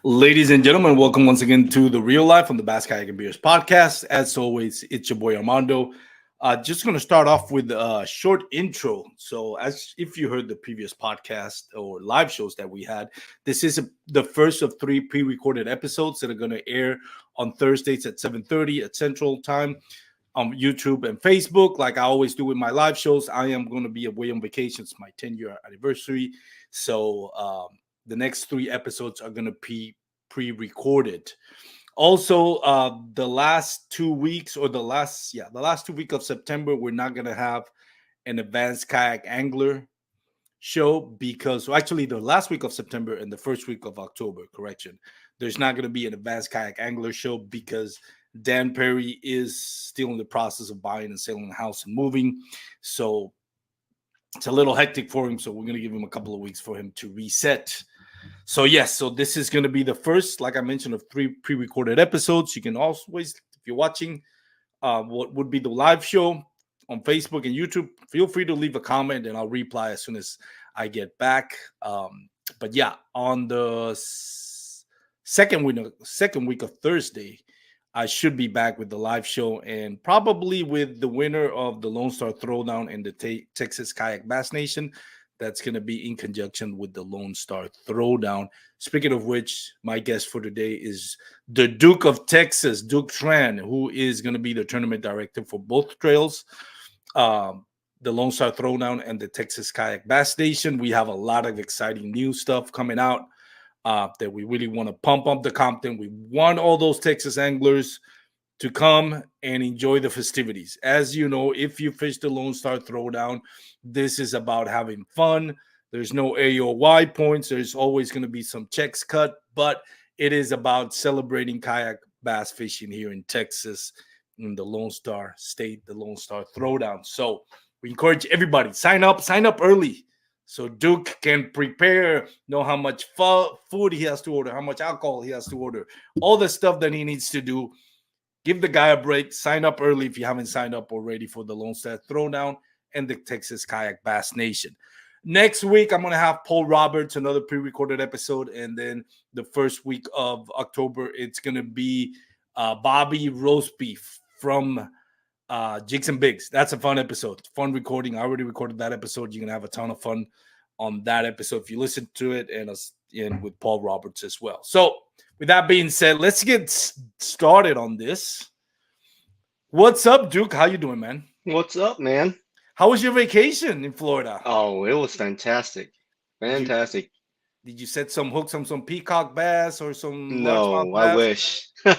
Ladies and gentlemen, welcome once again to the Real Life on the Bass Kayak and Beers podcast. As always, it's your boy Armando. Just going to start off with a short intro. So, as if you heard the previous podcast or live shows that we had, this is the first of three pre-recorded episodes that are going to air on Thursdays at 7:30 at Central Time on YouTube and Facebook. Like I always do with my live shows, I am going to be away on vacation. It's my 10-year anniversary. So, the next three episodes are going to be pre-recorded. Also, the last 2 weeks, or the last 2 weeks of September, we're not going to have an advanced kayak angler show because, well, actually, the last week of September and the first week of October, correction, there's not going to be an advanced kayak angler show because Dan Perry is still in the process of buying and selling a house and moving. So it's a little hectic for him. So we're going to give him a couple of weeks for him to reset. So yes, so this is going to be the first, like I mentioned, of three pre-recorded episodes. You can always, if you're watching what would be the live show on Facebook and YouTube, feel free to leave a comment and I'll reply as soon as I get back. But yeah, on the second week of Thursday, I should be back with the live show and probably with the winner of the Lonestar Throwdown and the Texas Kayak Bass Nation. That's going to be in conjunction with the Lonestar Throwdown. Speaking of which, my guest for today is the Duke of Texas, Duc Tran, who is going to be the tournament director for both trails, the Lonestar Throwdown and the Texas Kayak Bass Nation. We have a lot of exciting new stuff coming out that we really want to pump up the content. We want all those Texas anglers to come and enjoy the festivities. As you know, if you fish the Lonestar Throwdown, this is about having fun. There's no AOY points. There's always going to be some checks cut, but it is about celebrating kayak bass fishing here in Texas, in the Lone Star State, the Lonestar Throwdown. So we encourage everybody, sign up early. So Duke can prepare, know how much food he has to order, how much alcohol he has to order, all the stuff that he needs to do. Give the guy a break. Sign up early if you haven't signed up already for the Lonestar Throwdown and the Texas Kayak Bass Nation. Next week, I'm going to have Paul Roberts, another pre-recorded episode. And then the first week of October, it's going to be Bobby Roast Beef from Jigs and Bigs. That's a fun episode. Fun recording. I already recorded that episode. You're going to have a ton of fun on that episode if you listen to it, and with Paul Roberts as well. So with that being said, let's get started on this. What's up, Duke? How you doing, man? What's up, man? How was your vacation in Florida? Oh, it was fantastic. Fantastic. Did you set some hooks on some peacock bass or some largemouth No, I bass? wish.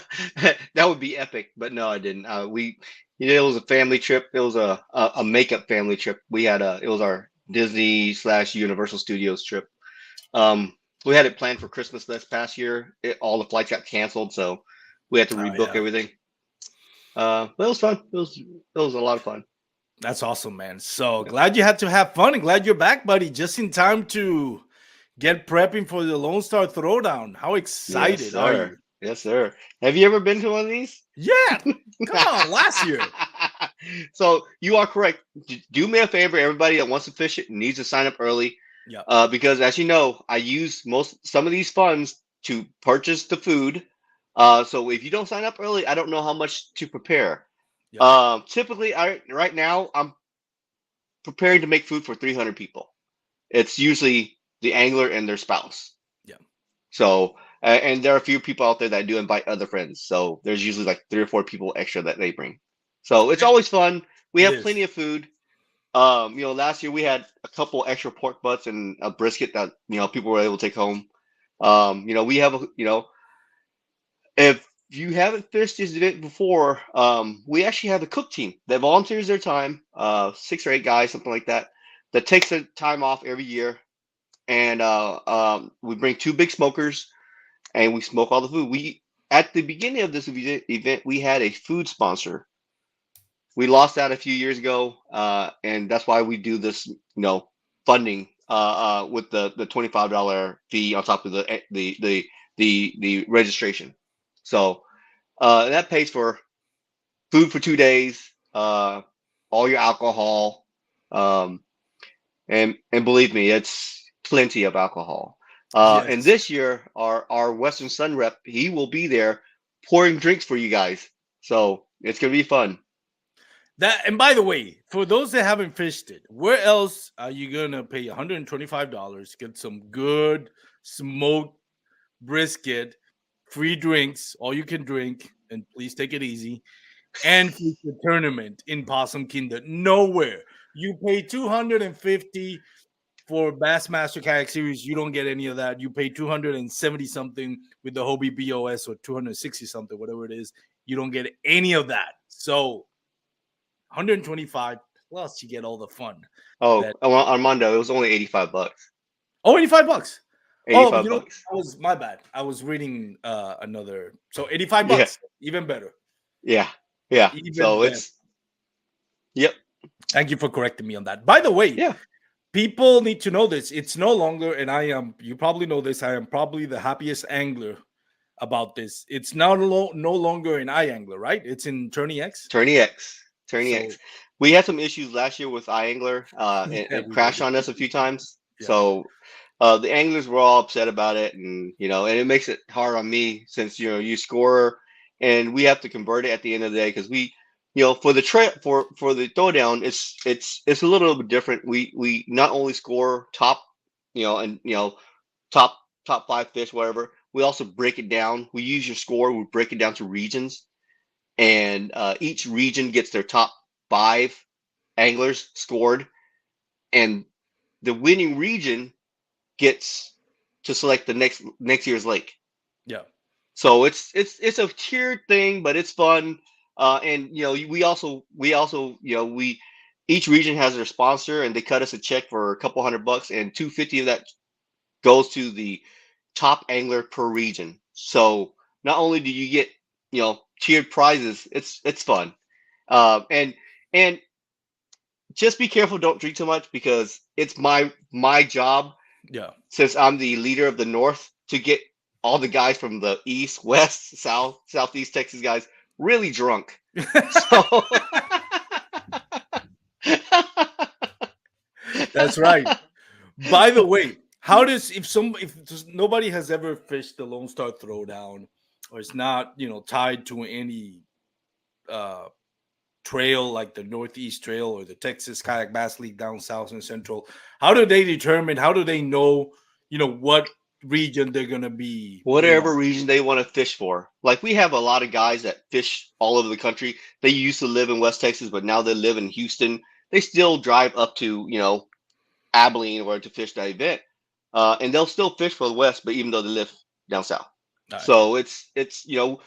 That would be epic, but no, I didn't. It was a family trip. It was a makeup family trip. It was our Disney / Universal Studios trip. We had it planned for Christmas this past year. All the flights got canceled, so we had to rebook everything. But it was fun. It was a lot of fun. That's awesome, man. So glad you had to have fun and glad you're back, buddy. Just in time to get prepping for the Lonestar Throwdown. How excited are you? Yes, sir. Have you ever been to one of these? Yeah. Come on, last year. So you are correct. Do me a favor, everybody that wants to fish it needs to sign up early. Yeah. Because as you know, I use some of these funds to purchase the food. So if you don't sign up early, I don't know how much to prepare. Yep. Typically, right now I'm preparing to make food for 300 people. It's usually the angler and their spouse. Yeah. So and there are a few people out there that do invite other friends. So there's usually like 3 or 4 people extra that they bring. So it's always fun. We have plenty of food. Last year we had a couple extra pork butts and a brisket that people were able to take home. We have if you haven't fished this event before, we actually have a cook team that volunteers their time, 6 or 8 guys, something like that takes their time off every year, and we bring 2 big smokers, and we smoke all the food. We at the beginning of this event we had a food sponsor. We lost that a few years ago, and that's why we do this, funding with the $25 fee on top of the registration. So that pays for food for 2 days, all your alcohol, and believe me, it's plenty of alcohol. And Yes. this year, our Western Sun rep, he will be there pouring drinks for you guys. So it's gonna be fun. That and by the way, for those that haven't fished it, where else are you gonna pay $125, get some good smoked brisket, free drinks, all you can drink, and please take it easy, and fish the tournament in Possum Kingdom? Nowhere. You pay 250 for Bassmaster Kayak Series, you don't get any of that. You pay 270 something with the Hobie BOS or 260 something, whatever it is. You don't get any of that. So 125 plus you get all the fun. Oh, That Armando, it was only $85. oh, $85. Oh, 85 bucks. that was my bad. I was reading another. So 85 Yeah, bucks, even better. yeah, yeah. Even So better. it's yep, Thank you for correcting me on that. By the way, yeah. people need to know this. It's no longer, and you probably know this, I am probably the happiest angler about this. It's now no longer in iAngler, right? It's in Tourney X. Tourney X, Tourney So X. We had some issues last year with iAngler. And yeah, it we crashed did. on us a few times. Yeah. So the anglers were all upset about it, and and it makes it hard on me since you score, and we have to convert it at the end of the day because we, for the for the throwdown, it's a little bit different. We not only score top, and top top five fish, whatever. We also break it down. We use your score. We break it down to regions, and each region gets their top five anglers scored, and the winning region gets to select the next year's lake. Yeah. So it's a tiered thing, but it's fun. And we also we each region has their sponsor, and they cut us a check for a couple $100, and 250 of that goes to the top angler per region. So not only do you get tiered prizes, it's fun. And just be careful, don't drink too much, because it's my job, Yeah. since I'm the leader of the North, to get all the guys from the East, West, South, Southeast Texas guys really drunk. So That's right. By the way, how does if nobody has ever fished the Lone Star Throwdown, or it's not tied to any uh trail like the Northeast Trail or the Texas Kayak Bass League down south and central, how do they determine? How do they know what region they're gonna be? whatever region they want to fish for. Like, we have a lot of guys that fish all over the country. They used to live in West Texas, but now they live in Houston. They still drive up to Abilene or to fish that event, and they'll still fish for the West, but even though they live down south. All right. So it's you,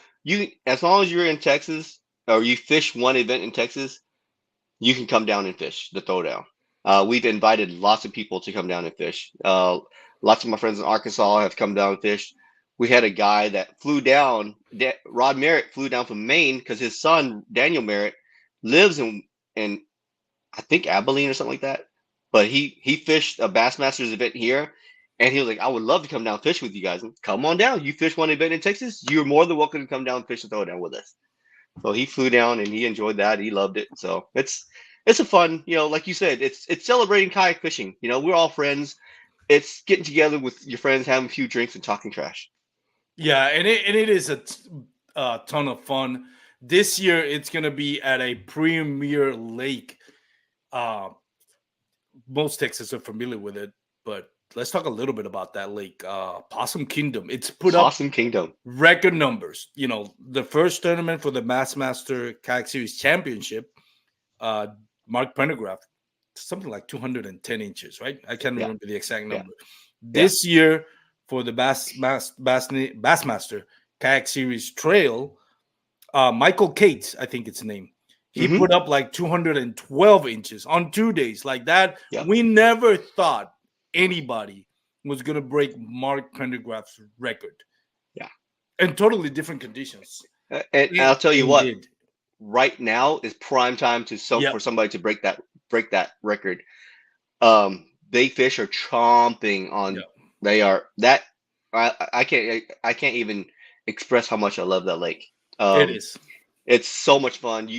as long as you're in Texas or you fish one event in Texas, you can come down and fish the throwdown. We've invited lots of people to come down and fish. Lots of my friends in Arkansas have come down and fished. We had a guy that flew down. Rod Merritt flew down from Maine because his son Daniel Merritt lives in I think Abilene or something like that. But he fished a Bassmasters event here, and he was like, "I would love to come down and fish with you guys. Come on down. You fish one event in Texas, you're more than welcome to come down and fish the throwdown with us." So he flew down and he enjoyed that. He loved it. So it's a fun, like you said, it's celebrating kayak fishing. We're all friends. It's getting together with your friends, having a few drinks, and talking trash. Yeah, and it is a ton of fun. This year, it's gonna be at a premier lake. Uh, most Texans are familiar with it, but let's talk a little bit about that lake, Possum Kingdom. It's put up Possum Kingdom. record numbers. The first tournament for the Bassmaster Kayak Series Championship, Mark Pendergraph, something like 210 inches, right? I can't Yeah. remember the exact Yeah. number. This year for the Bassmaster Kayak Series Trail, Michael Cates, I think it's the name. He Mhm. put up like 212 inches on 2 days, like that. Yeah. We never thought anybody was gonna break Mark Pendergraph's record. Yeah. In totally different conditions. And I'll tell you what, did. right now is prime time Yep. for somebody to break that record. Big fish are chomping on. Yep. They are that. I can't even express how much I love that lake. It is. It's so much fun.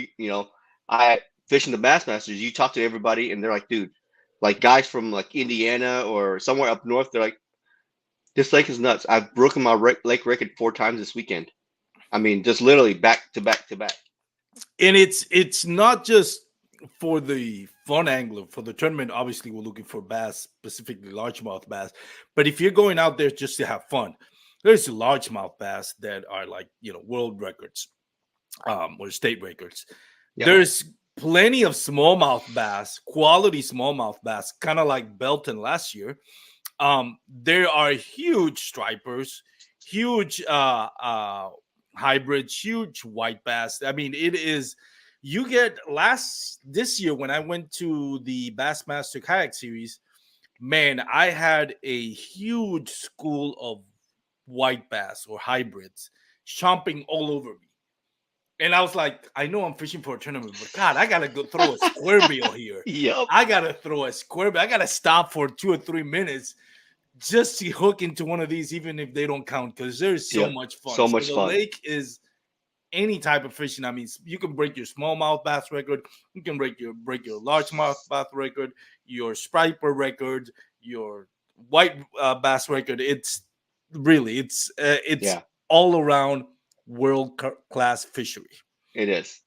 I fishing the Bassmasters. You talk to everybody, and they're like, dude, like guys from like Indiana or somewhere up north. They're like, This lake is nuts. I've broken my lake record 4 times this weekend. I mean, just literally back to back to back. And it's not just for the fun angler for the tournament. Obviously, we're looking for bass, specifically largemouth bass. But if you're going out there just to have fun, there's largemouth bass that are like world records, or state records. Yep. There's plenty of smallmouth bass, quality smallmouth bass, kind of like Belton last year. There are huge stripers, huge hybrids, huge white bass. I mean, it is. You get this year when I went to the Bassmaster Kayak Series, man, I had a huge school of white bass or hybrids chomping all over me. And I was like, I know I'm fishing for a tournament, but God, I gotta go throw a square bill here. Yep. I gotta throw a square bill. I gotta stop for 2 or 3 minutes just to hook into one of these, even if they don't count, because there's so much fun. So much the fun. Lake is any type of fishing. I mean, you can break your smallmouth bass record, you can break your largemouth bass record, your striper record, your white bass record. It's all around world class fishery. It is.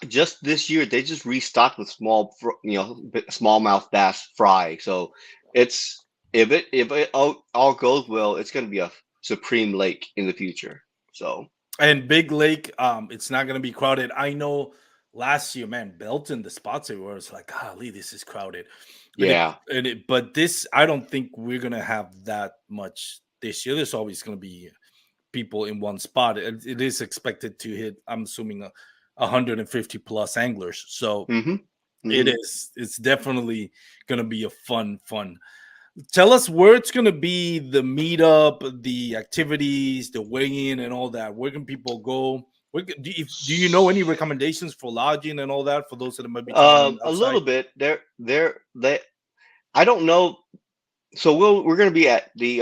Just this year they just restocked with smallmouth bass fry. So if it all goes well, it's going to be a supreme lake in the future. So, and big lake, it's not going to be crowded. I know last year, man, Belton, the spots everywhere, it's like, golly, this is crowded. But this, I don't think we're going to have that much this year. There's always going to be people in one spot. It is expected to hit, I'm assuming, 150 plus anglers. So it's definitely going to be a fun. Tell us where it's going to be, the meetup, the activities, the weigh-in, and all that. Where can people go? Do you know any recommendations for lodging and all that for those that might be a little bit? I don't know. So we're going to be at the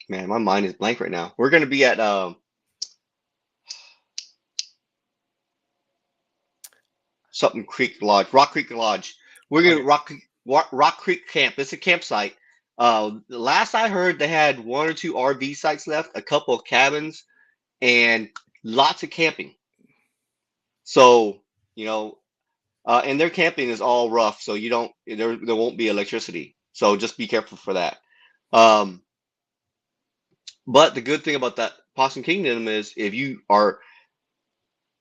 man, my mind is blank right now. We're going to be at something Creek Lodge, Rock Creek Lodge. We're going to Rock Creek Camp. It's a campsite. Last I heard, they had 1 or 2 RV sites left, a couple of cabins, and lots of camping. So and their camping is all rough, so there won't be electricity. So just be careful for that. But the good thing about that Possum Kingdom is if you are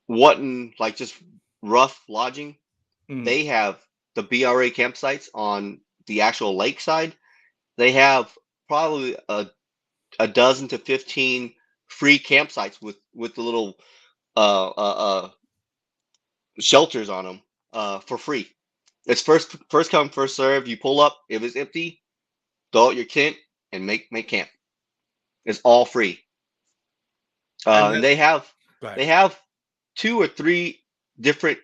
wanting like just rough lodging, they have the BRA campsites on the actual lake side. They have probably a dozen to 15 free campsites with the little shelters on them for free. It's first come, first serve. You pull up, if it's empty, throw out your tent and make camp. It's all free. And they have 2 or 3 different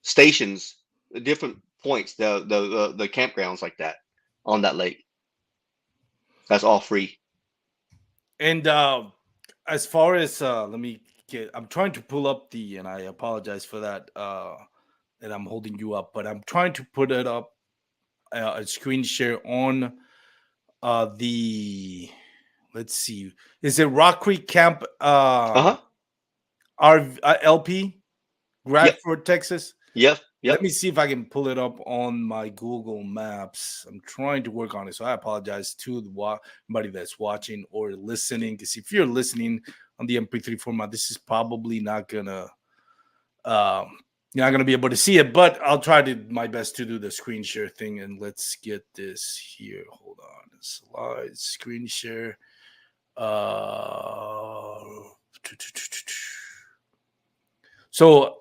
stations, different points, the campgrounds like that on that lake. That's all free. And as far as I'm trying to pull up and I apologize for that, that I'm holding you up, but I'm trying to put it up a screen share on let's see, is it Rock Creek Camp LP, Bradford, Texas? Yep. Let me see if I can pull it up on my Google Maps. I'm trying to work on it, so I apologize to anybody that's watching or listening. Because if you're listening on the MP3 format, this is probably not gonna you're not gonna be able to see it. But I'll try my best to do the screen share thing. And let's get this here. Hold on, slide screen share. So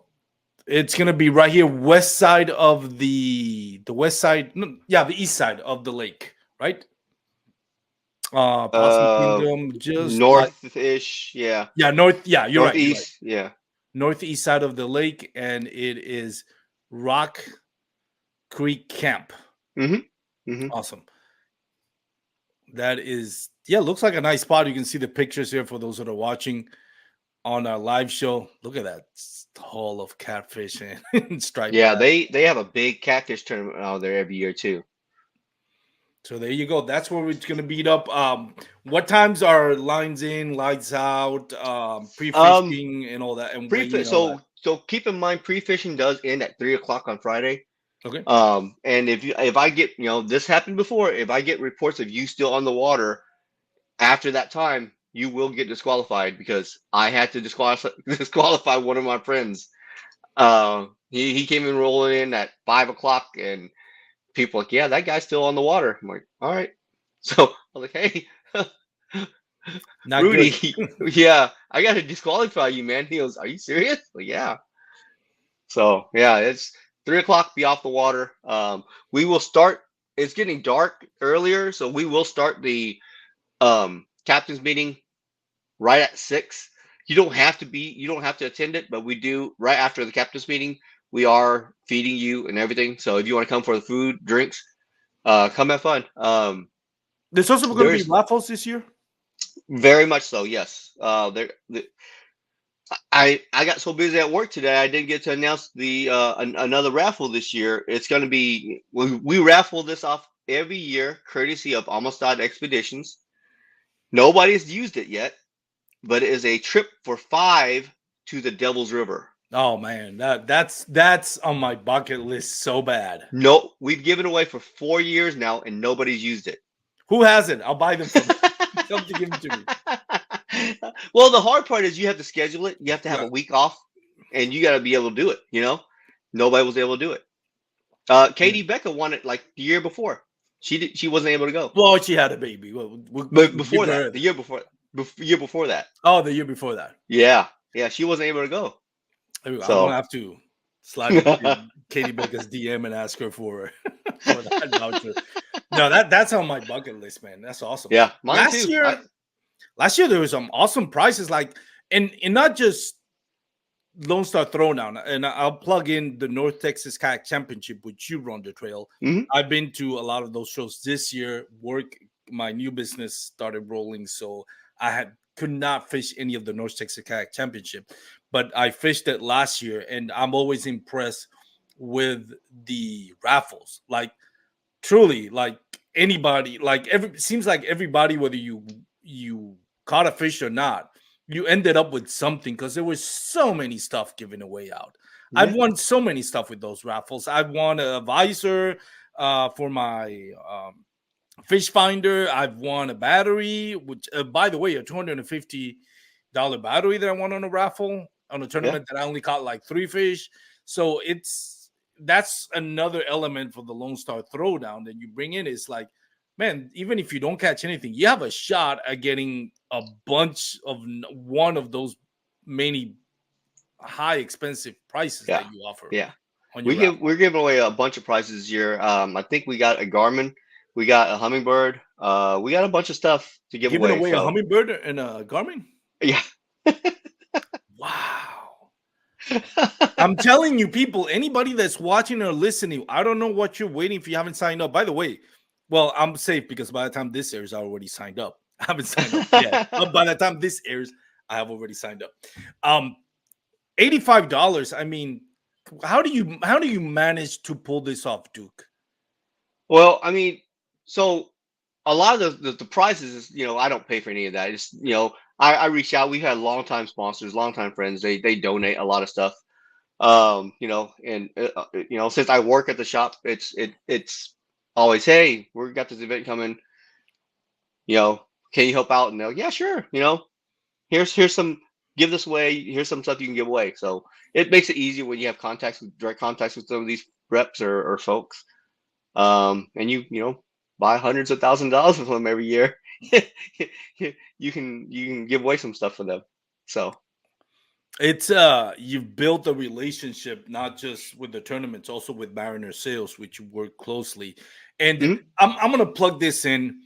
it's gonna be right here, west side of the west side. No, yeah, the east side of the lake, right? Possum Kingdom, just north-ish, yeah. Yeah, north. Yeah, you're northeast, right. Yeah, northeast side of the lake, and it is Rock Creek Camp. Awesome. That is, looks like a nice spot. You can see the pictures here for those that are watching on our live show. Look at that haul of catfish and striped bass. They have a big catfish tournament out there every year too. So there you go. That's where we're gonna beat up. What times are lines in, lights out, Um, pre-fishing, and all that, and pre weighing all that? so keep in mind pre-fishing does end at 3 o'clock on Friday. Okay. And if I get, this happened before, if I get reports of you still on the water after that time, you will get disqualified because I had to disqualify one of my friends. He came in rolling in at 5 o'clock, and people like, yeah, that guy's still on the water. I'm like, all right. So I was like, hey, Not good. Rudy, yeah, I got to disqualify you, man. He goes, are you serious? Like, yeah. So yeah, it's 3 o'clock. Be off the water. We will start. It's getting dark earlier, so we will start the captain's meeting right at 6. You don't have to attend it, but we do right after the captain's meeting. We are feeding you and everything. So if you want to come for the food, drinks, come have fun. There's also going to be There's raffles this year. very much so. Yes. I got so busy at work today, I didn't get to announce the another raffle this year. It's going to be we raffle this off every year, courtesy of Amistad Expeditions. Nobody's used it yet, but it is a trip for 5 to the Devil's River. Oh man, that's on my bucket list so bad. No, we've given away for 4 years now, and nobody's used it. Who has it? I'll buy them from you. Come to give them to me. Well, the hard part is you have to schedule it. You have to have Yeah. a week off, and you got to be able to do it. Nobody was able to do it. Katie Becca won it like the year before. She wasn't able to go. Well, she had a baby. But before that, the year before that. Oh, the year before that. Yeah, she wasn't able to go. I'm So gonna have to slide into Katie Becca's DM and ask her for that voucher. No, that's on my bucket list, man. That's awesome. yeah, mine Last too. year, last year there was some awesome prices, like and not just Lonestar Throwdown, and I'll plug in the North Texas Kayak Championship, which you run the trail. Mhm. I've been to a lot of those shows this year. My new business started rolling, so I could not fish any of the North Texas Kayak Championship, but I fished it last year, and I'm always impressed with the raffles. Like truly, like anybody, like seems like everybody, whether you caught a fish or not, you ended up with something because there was so many stuff given away out. I've Yeah. won so many stuff with those raffles. I've won a visor for my fish finder. I've won a battery, which by the way, a $250 battery that I won on a raffle on a Yeah. tournament that I only caught like 3 fish. So that's another element for the Lone Star Throwdown that you bring in. Is like, man, even if you don't catch anything, you have a shot at getting a bunch of one of those many high expensive prices Yeah. that you offer. Yeah. On your raffle. We're giving away a bunch of prizes this year. I think we got a Garmin, we got a hummingbird, we got a bunch of stuff to give Giving away. away a So hummingbird and a Garmin. yeah. Wow. I'm telling you, people, anybody that's watching or listening, I don't know what you're waiting if you haven't signed up. By the way, well, I'm safe because by the time this airs, I already signed up. I haven't signed up yet. But by the time this airs, I have already signed up. $85. I mean, how do you manage to pull this off, Duke? Well, I mean, so a lot of the prizes is, I don't pay for any of that. It's, I reach out. We've had longtime sponsors, longtime friends. They donate a lot of stuff. And since I work at the shop, it's always, hey, we got this event coming. Can you help out? And they'll, yeah, sure. Here's some, give this away. Here's some stuff you can give away. So it makes it easier when you have direct contacts with some of these reps or folks. And you buy hundreds of $1,000s from them every year. you can give away some stuff for them. So it's you've built a relationship not just with the tournaments, also with Mariner Sales, which you work closely. And I'm gonna plug this in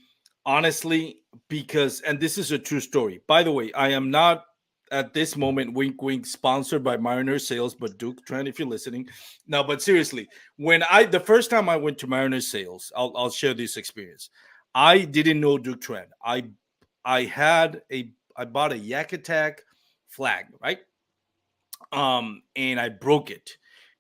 honestly because, and this is a true story. By the way, I am not at this moment, wink wink, sponsored by Mariner Sales, but Duc Tran, if you're listening. No, but seriously, the first time I went to Mariner Sales, I'll share this experience. I didn't know Duc Tran. I bought a Yak Attack flag, right? And I broke it.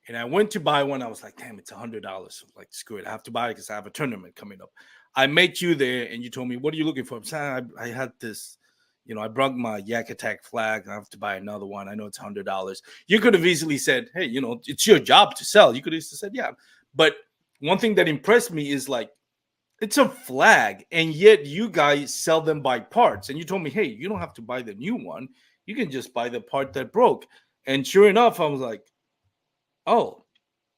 And I went to buy one. I was like, damn, it's $100. Like, screw it. I have to buy it because I have a tournament coming up. I met you there, and you told me, "What are you looking for?" I'm saying, I had this, I brought my Yak Attack flag. I have to buy another one. I know it's $100. You could have easily said, "Hey, it's your job to sell." You could have said, "Yeah," but one thing that impressed me is like it's a flag, and yet you guys sell them by parts. And you told me, "Hey, you don't have to buy the new one. You can just buy the part that broke." And sure enough, I was like, "Oh,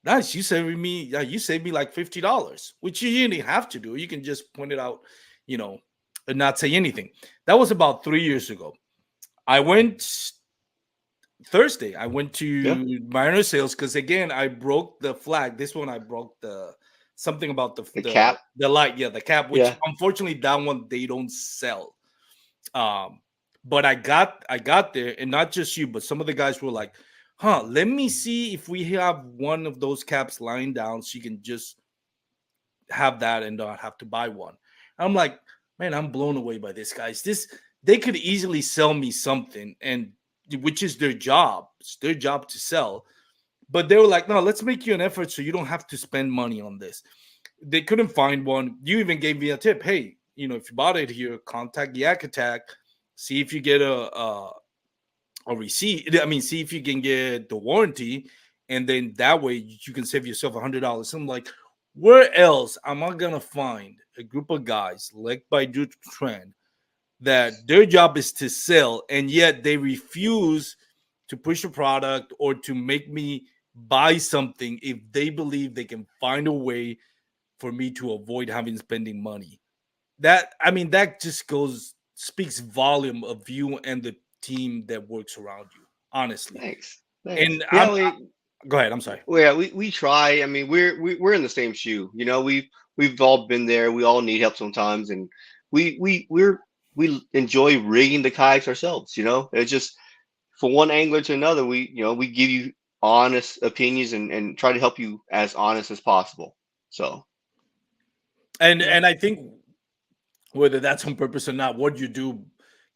nice. You saved me like $50, which you didn't have to do. You can just point it out, you know, and not say anything." That was about 3 years ago. I went Thursday. I went Yeah. to Mariner Sales because again I broke the flag. This one I broke the something about the The the cap. the light, yeah, the cap, which Yeah. unfortunately that one they don't sell. Um, but I got there, and not just you, but some of the guys were like, "Huh, let me see if we have one of those caps lying down, so you can just have that and not have to buy one." I'm like, man, I'm blown away by this, guys. They could easily sell me something, and which is their job. It's their job to sell. But they were like, no, let's make you an effort so you don't have to spend money on this. They couldn't find one. You even gave me a tip. Hey, if you bought it here, contact Yak Attack, see if you get a receipt. I mean, see if you can get the warranty, and then that way you can save yourself $100. I'm like, where else am I gonna find a group of guys led by Duc Tran that their job is to sell, and yet they refuse to push a product or to make me buy something if they believe they can find a way for me to avoid having spending money? That just goes speaks volume of you and the team that works around you, honestly. Thanks. Thanks. And Yeah. go ahead. I'm sorry. Yeah. We try. I mean, we're in the same shoe. We've all been there. We all need help sometimes, and we enjoy rigging the kayaks ourselves. It's just from one angler to another. We give you honest opinions and try to help you as honest as possible. So yeah. And I think whether that's on purpose or not, what you do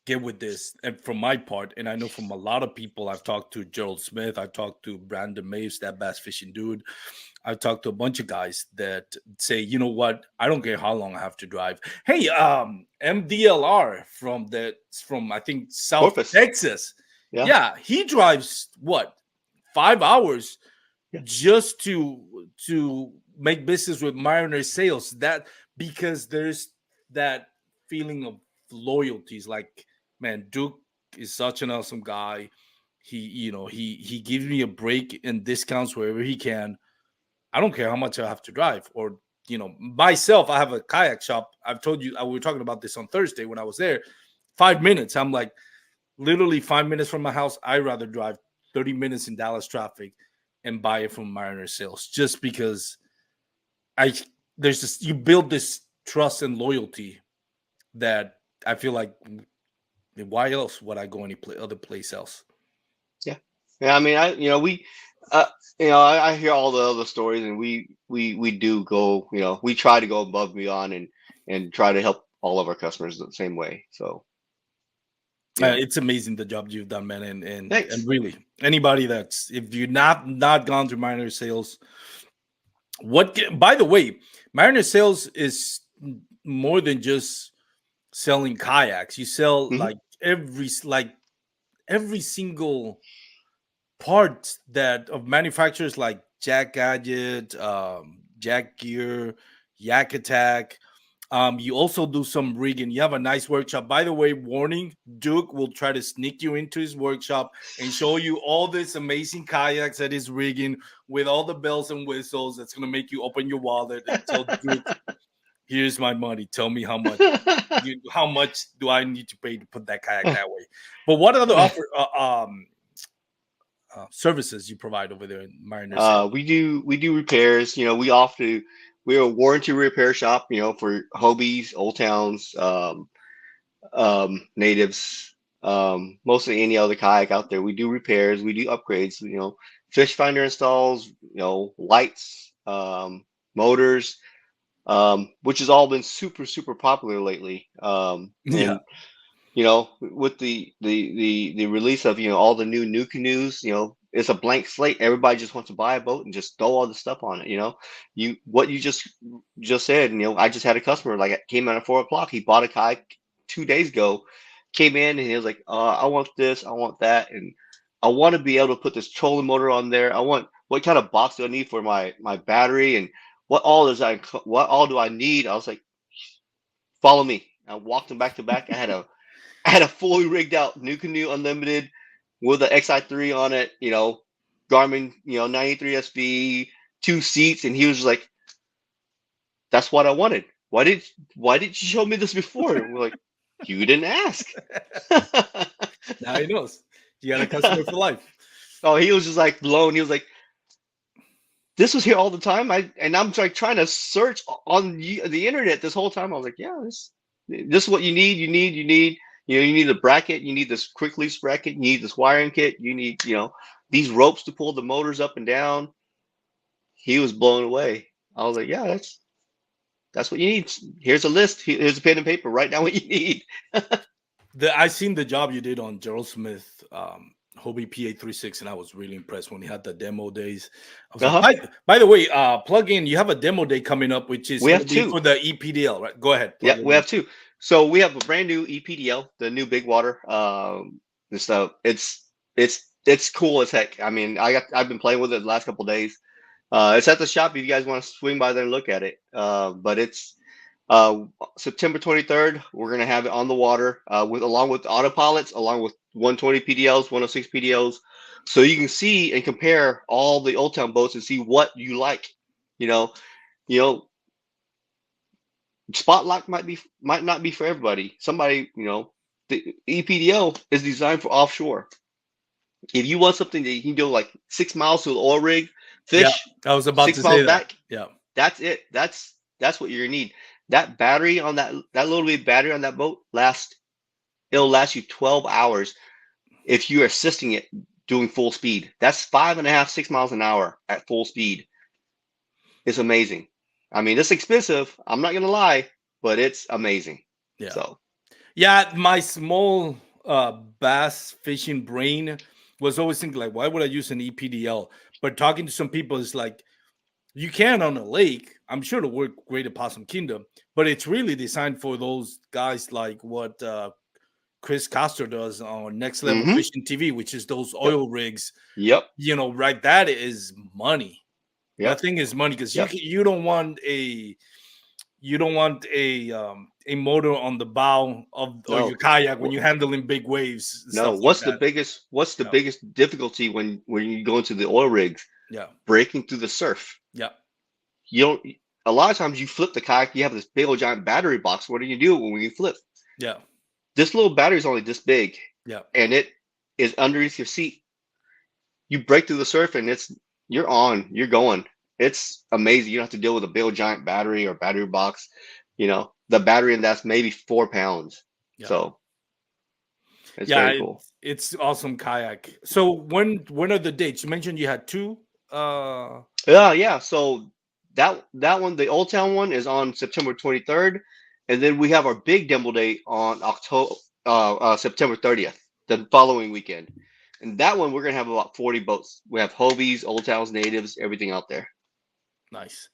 get with this, and from my part, and I know from a lot of people, I've talked to Gerald Smith, I've talked to Brandon Maves, that bass fishing dude, I've talked to a bunch of guys that say, you know what, I don't care how long I have to drive. Hey, MDLR from I think South Corpus. Texas. Yeah. Yeah, he drives what, 5 hours Yeah. just to make business with Mariner Sales. That because there's that feeling of loyalties. Like, man, Duke is such an awesome guy. He gives me a break and discounts wherever he can. I don't care how much I have to drive. Or myself, I have a kayak shop. I've told you, we were talking about this on Thursday when I was there. 5 minutes. I'm like, literally 5 minutes from my house. I rather drive 30 minutes in Dallas traffic and buy it from Mariner Sales, just because I there's this you build this trust and loyalty that I feel like, why else would I go other place else? Yeah. Yeah. I mean, uh, I hear all the other stories, and we do go, we try to go above and beyond and try to help all of our customers the same way. So, It's amazing the job you've done, man, and thanks. really anybody that's if you're not gone through Mariner Sales, by the way, Mariner Sales is more than just selling kayaks. You sell Hmm. like every single part that of manufacturers like Jack Gadget, Jack Gear, Yak Attack. You also do some rigging. You have a nice workshop. By the way, warning: Duke will try to sneak you into his workshop and show you all this amazing kayaks that is rigging with all the bells and whistles. That's gonna make you open your wallet and tell Duke, "Here's my money. Tell me how much. How much do I need to pay to put that kayak that way?" But what other services you provide over there in Mariner Sales? We do repairs. We're a warranty repair shop. For Hobies, Old Towns, natives, mostly any other kayak out there. We do repairs. We do upgrades. Fish finder installs. Lights, motors, which has all been super super popular lately. Yeah. And with the release of all the new canoes, it's a blank slate. Everybody just wants to buy a boat and just throw all the stuff on it. What you just said. I just had a customer like came in at 4 o'clock. He bought a kayak 2 days ago, came in and he was like, I want this, I want that, and I want to be able to put this trolling motor on there. I want what kind of box do I need for my battery, and what all do I need? I was like, follow me. I walked them back to back. I had a fully rigged out new canoe unlimited with the XI3 on it, Garmin, 93 SV, 2 seats, and he was like, "That's what I wanted. Why did you show me this before?" And we're like, "You didn't ask." Now he knows. You got a customer for life. Oh, he was just like blown. He was like, "This was here all the time." I'm like trying to search on the internet this whole time. I was like, "Yeah, this is what you need. You need." You need a bracket. You need this quick release bracket. You need this wiring kit. You need, these ropes to pull the motors up and down. He was blown away. I was like, yeah, that's what you need. Here's a list. Here's a pen and paper. Write down what you need. I seen the job you did on Gerald Smith, Hobie PA36, and I was really impressed when he had the demo days. I was like, by the way, plug in. You have a demo day coming up, which is we have two for the EPDL, right? Go ahead. Yeah, we have two. So we have a brand new EPDL, the new big water. It's cool as heck. I mean, I've been playing with it the last couple of days. It's at the shop if you guys want to swing by there and look at it. But it's September 23rd. We're gonna have it on the water along with autopilots, along with 120 PDLs, 106 PDLs, so you can see and compare all the Old Town boats and see what you like. Spotlock might not be for everybody. Somebody, the EPDL is designed for offshore. If you want something that you can go like 6 miles to the oil rig, fish. Yeah, I was about 6 to say that. Back, yeah, that's it. That's what you're gonna need. That battery on that little bit battery on that boat it'll last you 12 hours if you're assisting it doing full speed. That's 5.5, 6 miles an hour at full speed. It's amazing. I mean, it's expensive. I'm not gonna lie, but it's amazing. Yeah. So, yeah, my small bass fishing brain was always thinking like, why would I use an EPDL? But talking to some people is like, you can on a lake. I'm sure it'll work great at Possum Kingdom, but it's really designed for those guys like what Chris Castor does on Next Level Fishing TV, which is those oil rigs. Yep. Right? That is money. Yep. That thing is money because you don't want a motor on the bow of your kayak when you're handling big waves. No, what's the biggest difficulty when you go into the oil rigs? Yeah, breaking through the surf. Yeah, a lot of times you flip the kayak, you have this big old giant battery box. What do you do when you flip? Yeah, this little battery is only this big. Yeah, and it is underneath your seat. You break through the surf and you're going. It's amazing. You don't have to deal with a big old giant battery or battery box. The battery in that's maybe 4 pounds. Yeah. So it's very cool. It's awesome kayak. So when are the dates? You mentioned you had two. Yeah. So that one, the Old Town one, is on September 23rd, and then we have our big demo day on September 30th, the following weekend. And that one, we're gonna have about 40 boats. We have Hobies, Old Towns, Natives, everything out there. Nice.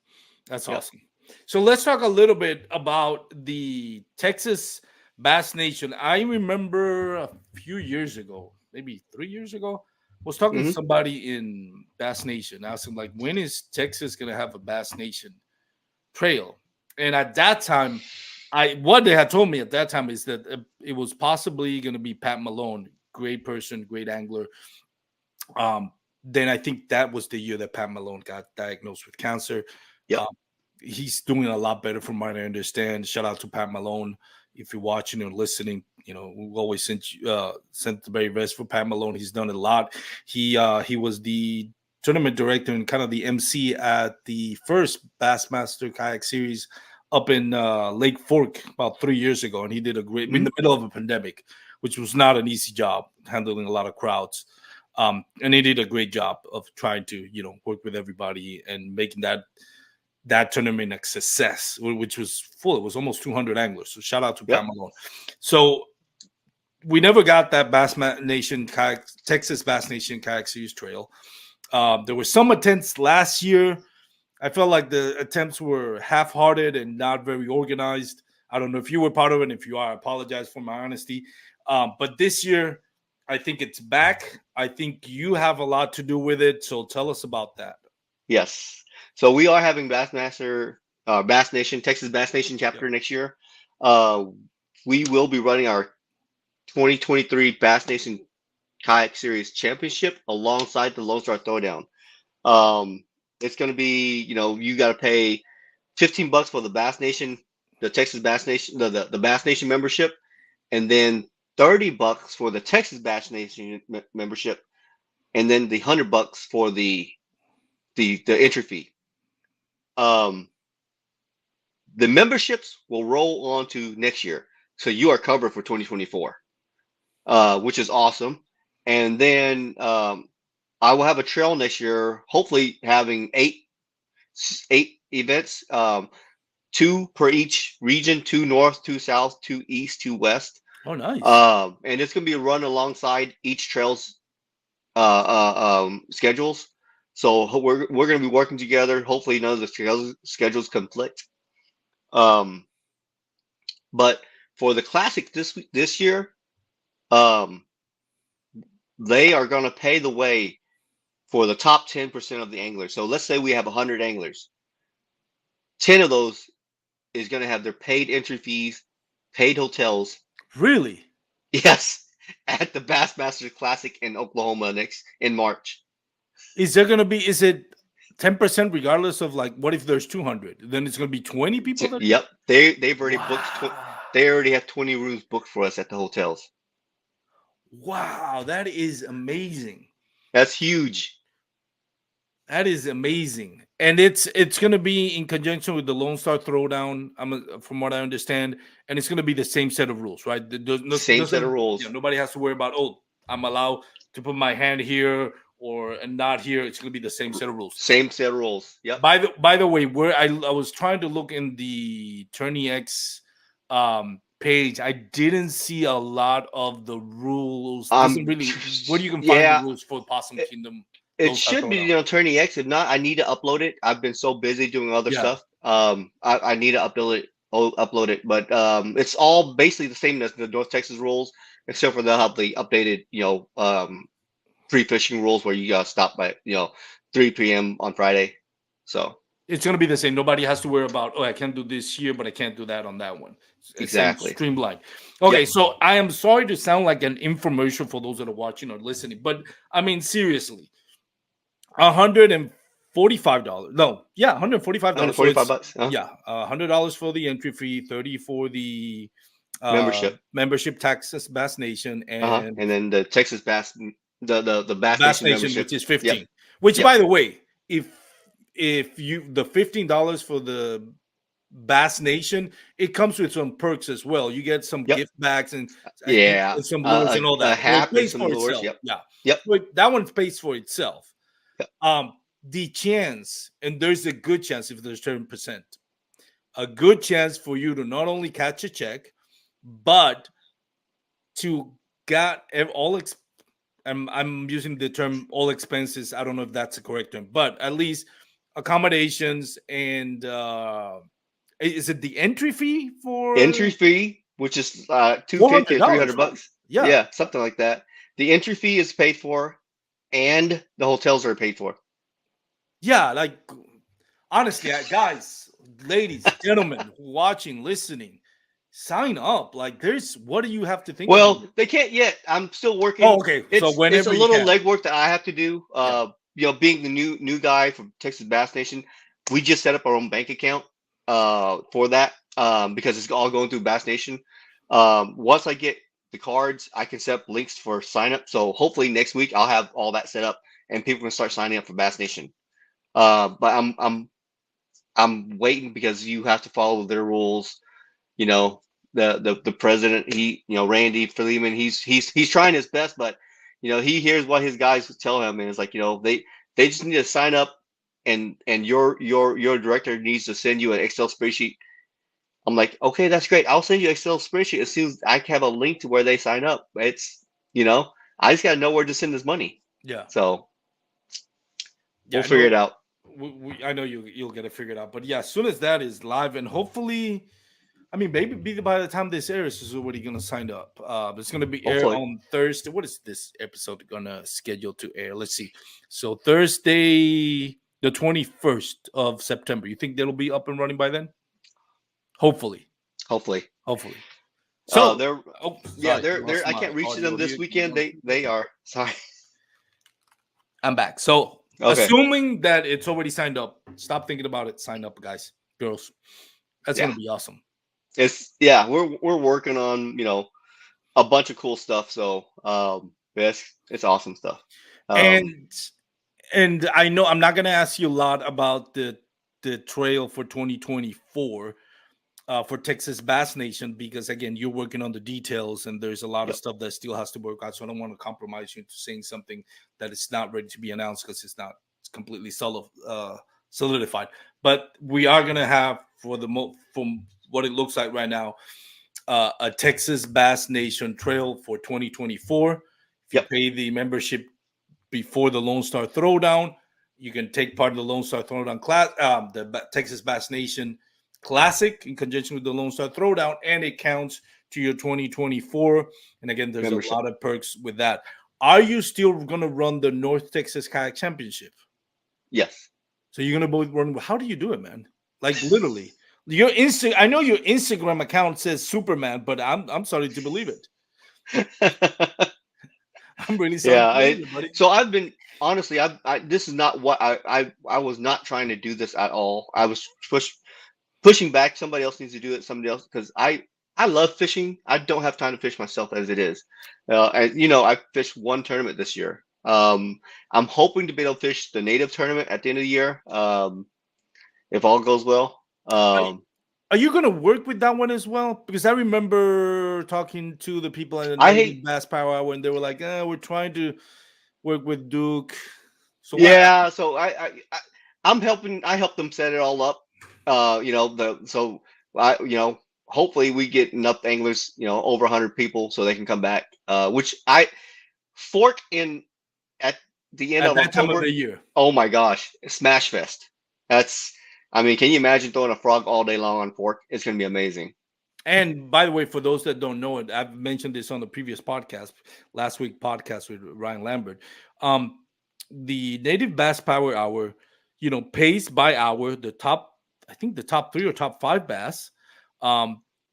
That's awesome. So let's talk a little bit about the Texas Bass Nation. I remember a few years ago, maybe 3 years ago, I was talking to somebody in Bass Nation. I asked him, like, when is Texas going to have a Bass Nation trail? And at that time, what they had told me at that time is that it was possibly going to be Pat Malone, great person, great angler. Then I think that was the year that Pat Malone got diagnosed with cancer. Yeah. He's doing a lot better from what I understand. Shout out to Pat Malone. If you're watching or listening, we always sent the very best for Pat Malone. He's done a lot. He was the tournament director and kind of the MC at the first Bassmaster Kayak Series up in Lake Fork about 3 years ago. And he did a great, in the middle of a pandemic, which was not an easy job, handling a lot of crowds. And he did a great job of trying to, work with everybody and making that tournament a success, which was full. It was almost 200 anglers. So shout out to Pat Malone. So we never got that Nation kayak, Texas Bass Nation Kayak Series Trail. There were some attempts last year. I felt like the attempts were half-hearted and not very organized. I don't know if you were part of it. If you are, I apologize for my honesty. But this year, I think it's back. I think you have a lot to do with it. So tell us about that. Yes. So we are having Bass Nation, Texas Bass Nation chapter next year. We will be running our 2023 Bass Nation Kayak Series Championship alongside the Lonestar Throwdown. It's going to be, you got to pay $15 for the Bass Nation, the Texas Bass Nation, the Bass Nation membership, and then $30 for the Texas Bass Nation membership, and then the $100 for the entry fee. The memberships will roll on to next year, so you are covered for 2024, which is awesome. And then I will have a trail next year, hopefully having eight events, 2 per each region, 2 north, 2 south, 2 east, 2 west. Oh, nice. And it's going to be a run alongside each trail's schedules. So we're going to be working together. Hopefully none of the schedules conflict. But for the classic this year, they are going to pay the way for the top 10% of the anglers. So let's say we have 100 anglers. 10 of those is going to have their paid entry fees, paid hotels. Really? Yes, at the Bassmasters Classic in Oklahoma in March. Is it 10% regardless of like, what if there's 200? Then it's going to be 20 people? Yep. They've already booked. They already have 20 rooms booked for us at the hotels. Wow, that is amazing. That's huge. That is amazing. And it's going to be in conjunction with the Lonestar Throwdown, from what I understand. And it's going to be the same set of rules, right? Same set of rules. Nobody has to worry about, I'm allowed to put my hand here and not here. It's going to be the same set of rules. Same set of rules. Yep. By the way, where I was trying to look in the Tourney X page, I didn't see a lot of the rules. Where you can find the rules for Possum Kingdom. It should be Tourney X. If not, I need to upload it. I've been so busy doing other stuff. I need to upload it. But it's all basically the same as the North Texas rules, except for they'll have the updated, pre-fishing rules where you gotta stop by 3 p.m. on Friday. So it's gonna be the same. Nobody has to worry about, I can't do this here, but I can't do that on that one. Exactly. Streamlined. Okay, so I am sorry to sound like an infomercial for those that are watching or listening, but I mean seriously, $145. No, yeah, $145. $145. Yeah, $100 for the entry fee, $30 for the membership, Texas Bass Nation, and then the Texas Bass, the Bass Nation, which is $15. Yep. Which, by the way, if you the $15 for the Bass Nation, it comes with some perks as well. You get some gift bags and some lures and all that. A hat and some lures. Yep. That one pays for itself. The chance, and there's a good chance if there's 10%, a good chance for you to not only catch a check, but to get I'm using the term all expenses. I don't know if that's the correct term, but at least accommodations and is it the entry fee which is $250 or $300? Yeah, something like that. The entry fee is paid for, and the hotels are paid for. Yeah, like honestly, guys, ladies, gentlemen, watching, listening, sign up. Like, what do you have to think? Well, they can't yet. I'm still working. Oh, okay. It's a little legwork that I have to do. Being the new guy from Texas Bass Nation, we just set up our own bank account for that because it's all going through Bass Nation. Once I get the cards, I can set up links for sign up. So hopefully next week I'll have all that set up and people can start signing up for Bass Nation. But I'm waiting because you have to follow their rules. The president, Randy Freeman, he's trying his best, but he hears what his guys tell him, and it's like, they just need to sign up, and your director needs to send you an Excel spreadsheet I'm like, okay, that's great. I'll send you Excel spreadsheet as soon as I have a link to where they sign up. It's, I just got to know where to send this money. Yeah. So Yeah, we'll I figure know. it out. I know you'll get it figured out. But yeah, as soon as that is live, and hopefully, I mean, maybe by the time this airs, is already gonna sign up. It's gonna be air Hopefully. on Thursday. What is this episode gonna schedule to air? Let's see. So Thursday, the 21st of September. You think that'll be up and running by then? Hopefully, Hopefully. hopefully. So, They're oh, yeah, sorry, they're lost I my can't reach them audio this here. Give me weekend. one They second. are. Sorry. I'm back. So, Okay. assuming that it's already signed up, stop thinking about it. Sign up, guys, girls. That's Yeah. gonna be awesome. We're working on, a bunch of cool stuff. So it's awesome stuff. And I know I'm not gonna ask you a lot about the trail for 2024 for Texas Bass Nation because again you're working on the details and there's a lot of Yep. stuff that still has to work out. So I don't want to compromise you into saying something that is not ready to be announced because it's completely solidified. But we are gonna have from what it looks like right now a Texas Bass Nation trail for 2024. If you Yep. pay the membership before the Lone Star Throwdown, you can take part of the Lone Star Throwdown class, Texas Bass Nation Classic in conjunction with the Lone Star Throwdown, and it counts to your 2024. And again, there's a Membership. lot of perks with that. Are you still going to run the North Texas Kayak Championship? Yes. So you're going to run. How do you do it, man? Like literally, I know your Instagram account says Superman, but I'm sorry to believe it. I'm really sorry Yeah. to believe it, buddy. So I've been honestly. This is not what I was not trying to do this at all. I was pushing back. Somebody else needs to do it. Somebody else because I love fishing. I don't have time to fish myself as it is. And I fished one tournament this year. I'm hoping to be able to fish the native tournament at the end of the year. If all goes well. Are you going to work with that one as well? Because I remember talking to the people at the I Native hate. Bass Power Hour, and they were like, we're trying to work with Duke." So what? Yeah. So I'm helping. I help them set it all up. Hopefully we get enough anglers. Over 100 people so they can come back. Which I fork in at the end At of that time of October. the year. Oh my gosh, Smash Fest. I mean, can you imagine throwing a frog all day long on fork? It's going to be amazing. And by the way, for those that don't know it, I've mentioned this on the previous podcast, last week podcast with Ryan Lambert. The Native Bass Power Hour, pays by hour I think the top 3 or top 5 bass.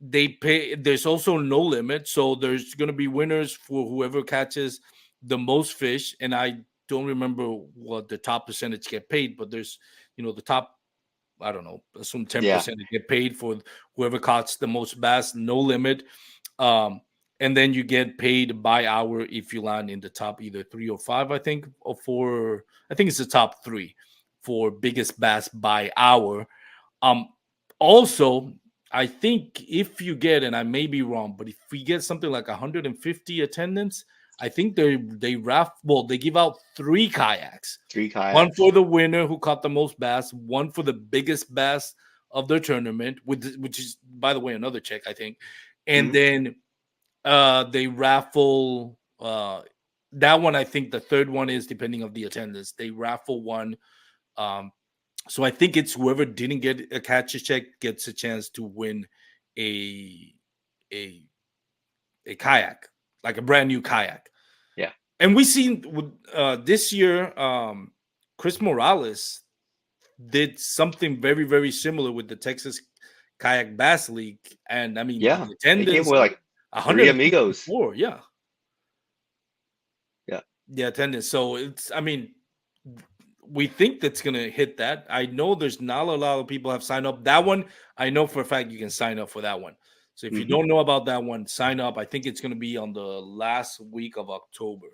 They pay. There's also no limit, so there's going to be winners for whoever catches the most fish. And I don't remember what the top percentage get paid, but there's the top, I don't know, assume Yeah. 10% get paid for whoever caught the most bass, no limit. And then you get paid by hour if you land in the top either 3 or 5, I think, or 4. I think it's the top 3 for biggest bass by hour. Also, I think if you get, and I may be wrong, but if we get something like 150 attendance, I think they give out 3 kayaks. 3 kayaks. One for the winner who caught the most bass, one for the biggest bass of their tournament, which is, by the way, another check, I think. And then they raffle that one. I think the third one is depending on the attendance. They raffle one. So I think it's whoever didn't get a catch check gets a chance to win a kayak, like a brand new kayak. Yeah. And we seen with this year, Chris Morales did something very, very similar with the Texas Kayak Bass League. And I mean, Yeah, the attendance, they came with like 3 amigos. Yeah. Yeah. The attendance. So we think that's going to hit that. I know there's not a lot of people have signed up. That one, I know for a fact you can sign up for that one. So if you don't know about that one, sign up. I think it's going to be on the last week of October.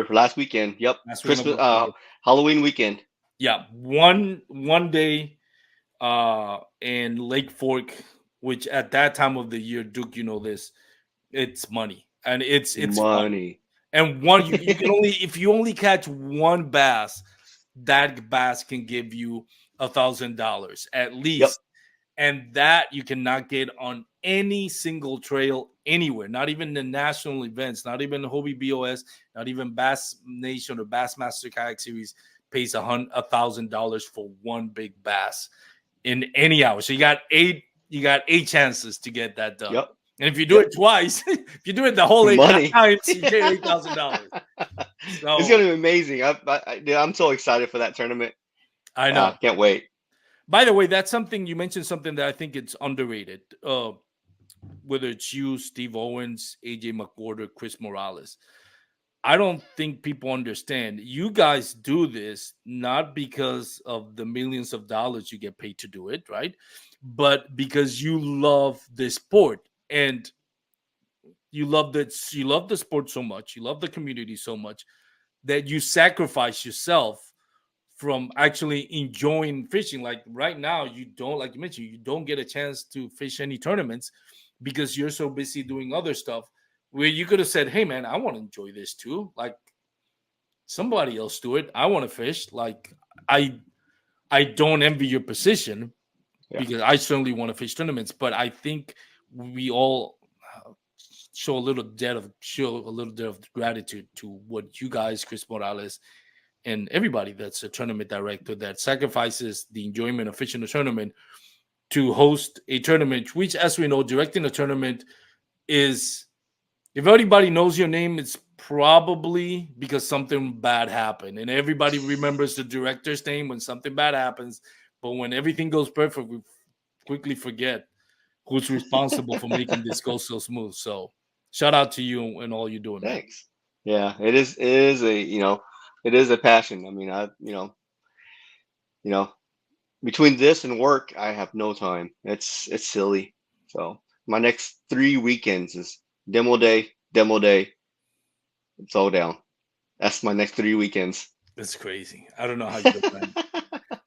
Last weekend. Yep. Christmas, Halloween weekend. Yeah, one day in Lake Fork, which at that time of the year, Duke, this, it's money. And it's money. Fun. And one you can only, if you only catch one bass, that bass can give you $1,000 at least. And that you cannot get on any single trail anywhere, not even the national events, not even Hobie BOS, not even Bass Nation or Bassmaster Kayak Series pays $1,000 for one big bass in any hour. So you got eight chances to get that done. Yep. And if you do it twice, if you do it the whole eight Money. times, you get $8,000. So It's gonna be amazing. I'm so excited for that tournament. I know. Can't wait. By the way, that's something you mentioned, something that I think it's underrated. Whether it's you, Steve Owens, AJ McWhorter, Chris Morales, I don't think people understand. You guys do this not because of the millions of dollars you get paid to do it, right? But because you love the sport, and you love the sport so much, you love the community so much that you sacrifice yourself from actually enjoying fishing. Like right now, you don't, like you mentioned, you don't get a chance to fish any tournaments because you're so busy doing other stuff, where you could have said, hey man, I want to enjoy this too. Like, somebody else do it. I want to fish. Like, I don't envy your position, Yeah. because I certainly want to fish tournaments, but I think we all show a little debt of gratitude to what you guys, Chris Morales, and everybody that's a tournament director that sacrifices the enjoyment of fishing a tournament to host a tournament, which, as we know, directing a tournament is, if everybody knows your name, it's probably because something bad happened. And everybody remembers the director's name when something bad happens. But when everything goes perfect, we quickly forget who's responsible for making this go so smooth. So shout out to you and all you're doing, man. Thanks. Yeah, it is. It is it is a passion. I mean, you know, between this and work, I have no time. It's silly. So my next 3 weekends is demo day, throwdown. That's my next 3 weekends. It's crazy. I don't know how you do it, man.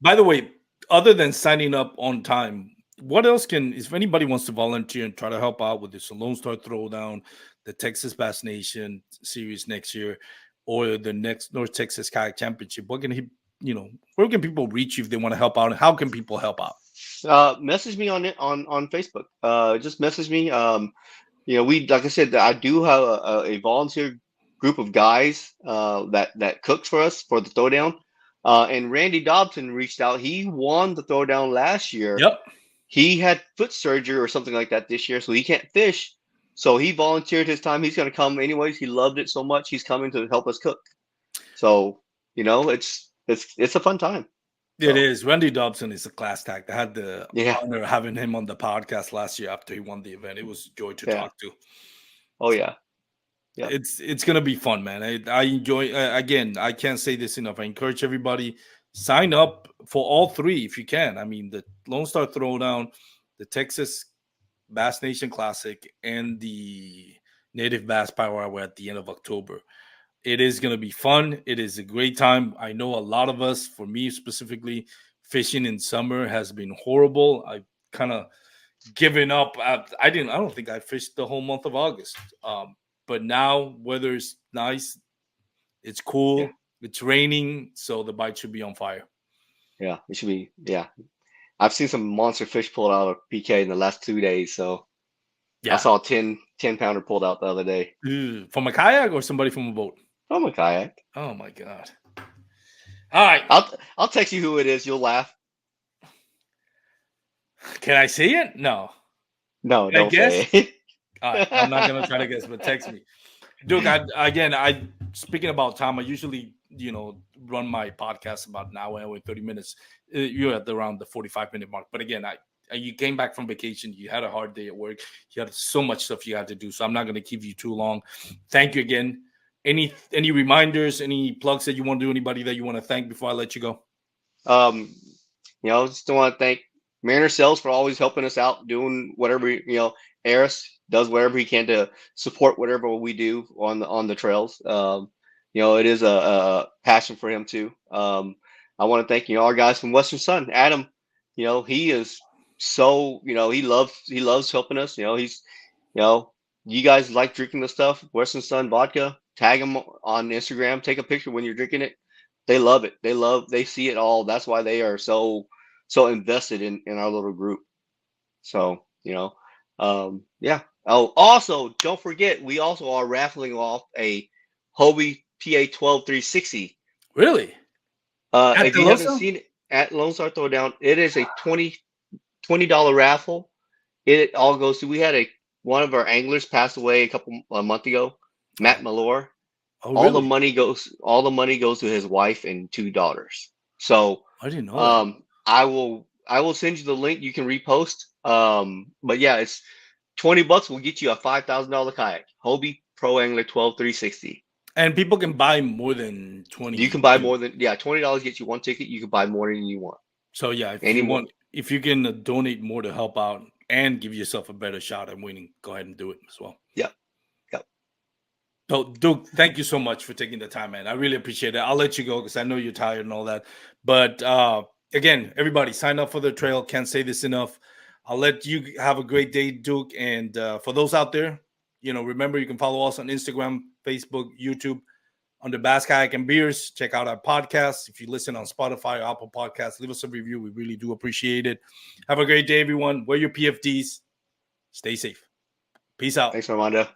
By the way, other than signing up on time, what else if anybody wants to volunteer and try to help out with this Lonestar Throwdown, the Texas Bass Nation series next year, or the next North Texas Kayak Championship, where can people reach you if they want to help out, and how can people help out? Message me on Facebook. Just message me. We, like I said, I do have a volunteer group of guys that cooks for us for the throwdown. And Randy Dobson reached out. He won the throwdown last year. Yep. He had foot surgery or something like that this year, so he can't fish. So he volunteered his time. He's going to come anyways. He loved it so much. He's coming to help us cook. So it's a fun time. It is. Randy Dobson is a class act. I had the Yeah. honor of having him on the podcast last year after he won the event. It was a joy to talk to. Oh yeah. Yeah. It's gonna be fun, man. I enjoy. Again, I can't say this enough. I encourage everybody, sign up for all three if you can. I mean, the Lonestar Throwdown, the Texas Bass Nation Classic, and the Native Bass Power Hour at the end of October. It is going to be fun. It is a great time. I know a lot of us, for me specifically, fishing in summer has been horrible. I kind of given up. I don't think I fished the whole month of August. But now weather's nice. It's cool. Yeah. It's raining, so the bite should be on fire. Yeah, it should be. Yeah, I've seen some monster fish pulled out of PK in the last 2 days. So Yeah. I saw a 10-pounder pulled out the other day. From a kayak or somebody from a boat? From a kayak. Oh my god! All right, I'll text you who it is. You'll laugh. Can I see it? No. No, Can I don't guess? say it. All right, I'm not gonna try to guess, but text me, Duc. Speaking about time, I usually run my podcast about an hour and 30 minutes. You're at around the 45-minute mark, but again, you came back from vacation. You had a hard day at work. You had so much stuff you had to do, so I'm not gonna keep you too long. Thank you again. Any reminders, any plugs that you want to do? Anybody that you want to thank before I let you go? Just want to thank Mariner Sales for always helping us out, doing whatever. Eris does whatever he can to support whatever we do on the trails. It is a passion for him too. I want to thank our guys from Western Sun, Adam. He is so he loves helping us. He's you guys like drinking the stuff, Western Sun vodka. Tag them on Instagram. Take a picture when you're drinking it. They love it. They see it all. That's why they are so invested in our little group. So, yeah. Oh, also, don't forget, we also are raffling off a Hobie PA 12 360. Really? At If the you haven't Lonestar? seen it at Lonestar Throwdown, it is a $20 raffle. It all goes to, we had one of our anglers pass away a month ago, Matt Oh, Malore. oh, really? All the money goes to his wife and 2 daughters. So I didn't know that. I will send you the link. You can repost. But yeah, it's $20 will get you a $5,000 kayak. Hobie Pro Angler 12 360. And people can buy more than 20. You can buy more than $20 gets you one ticket. You can buy more than you want. So yeah, if Any you more. want, if you can donate more to help out and give yourself a better shot at winning, go ahead and do it as well. Yep. Yep. So, Duke, thank you so much for taking the time, man. I really appreciate it. I'll let you go because I know you're tired and all that. But again, everybody, sign up for the trail. Can't say this enough. I'll let you have a great day, Duke. And for those out there, remember you can follow us on Instagram, Facebook, YouTube under Bass Kayak and Beers. Check out our podcast. If you listen on Spotify or Apple Podcasts, leave us a review. We really do appreciate it. Have a great day, everyone. Wear your PFDs. Stay safe. Peace out. Thanks, Armando.